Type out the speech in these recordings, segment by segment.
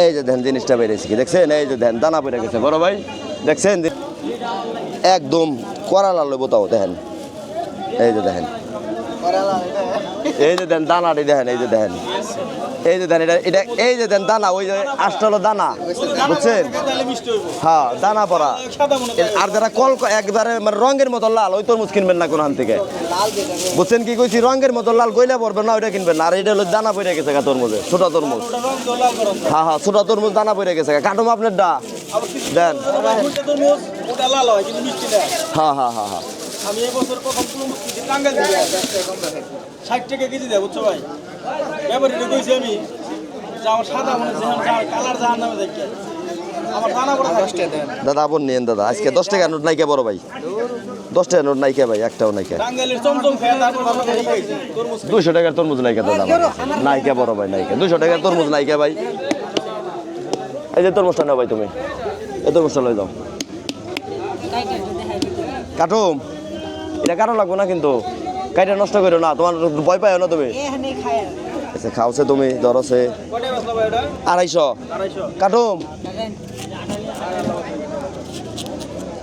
এই যে ধ্যান জিনিসটা বেরিয়েছে কি দেখছেন? এই যে ধ্যান দানা পড়ে গেছে বড় ভাই, দেখছেন একদম কড়া লাল বোতাও দেখেন। এই যে দেখেন, এই যে দেন দানাটি দেখেন, এই যে দেখেন, এই যে দেন এটা এটা এই যে দেন দানা, ওই যে আটটা হলো দানা, বুঝছেন? হ্যাঁ দানা পড়া। আর যারা কল একবারে মানে রঙের মতো লাল, ওই তরমুজ কিনবেন না কোনখান থেকে, বুঝছেন কি কইছি? রঙের মতো লাল গইলা পড়বেন না, ওইটা কিনবেন না। আর এটা হলো দানা পড়ে গেছে তরমুজে, ছোট তরমুজ। হ্যাঁ হ্যাঁ ছোট তরমুজ দানা পড়ে গেছে। কাটুম আপনার ডা দেন। হ্যাঁ হ্যাঁ হ্যাঁ হ্যাঁ আমি এই বছর প্রথম তরমুজ কিনছি টাঙ্গাইল থেকে 60 টাকা কেজি দেয়, বুঝছো ভাই? ব্যাপারীটা কইছি আমি যে আমার সাদা মনে কালার জাহান নামে দেখে আমার দানা বড় 10 টাকা দেন দাদা। আপন নিয়েন দাদা, আজকে 10 টাকা নোট নাইকে বড় ভাই, 10 টাকা নোট নাইকে ভাই, একটাও নাইকে। টাঙ্গাইলের চমচম খেয়ে তারপর আমরা খাইছি তরমুজ। 200 টাকার তরমুজ নাইকে দাদা, নাইকে বড় ভাই, নাইকে 200 টাকার তরমুজ নাইকে ভাই। এই যে তরমুজটা নাও ভাই, তুমি এই তরমুজটা লই যাও। কাটুম এটা কাটো লাগবো না কিন্তু, কাইটা নষ্ট করো না, তোমার ভয় পাইও না তুমি। আচ্ছা খাওছে তুমি, ধরছে 250 কাটুম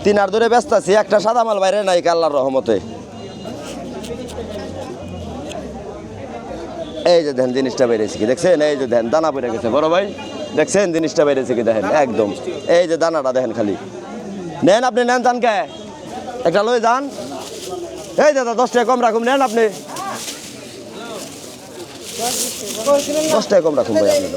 3 আর ধরে ব্যস্ত আছি, একটা সাদা মাল বাইরে নাই আল্লাহর রহমতে। এই যে ধ্যান জিনিসটা বেরিয়েছে কি দেখছেন? এই যে ধ্যান দানা পড়ে গেছে বড় ভাই, দেখছেন জিনিসটা বেরিয়েছে কি দেখেন একদম। এই যে দানাটা দেখেন খালি। নেন আপনি, নেন যান কে একটা লই যান। এই দাদা 10 টাকা কম রাখুন, নেন আপনি 10 টাকা কম রাখুন ভাই আপনি।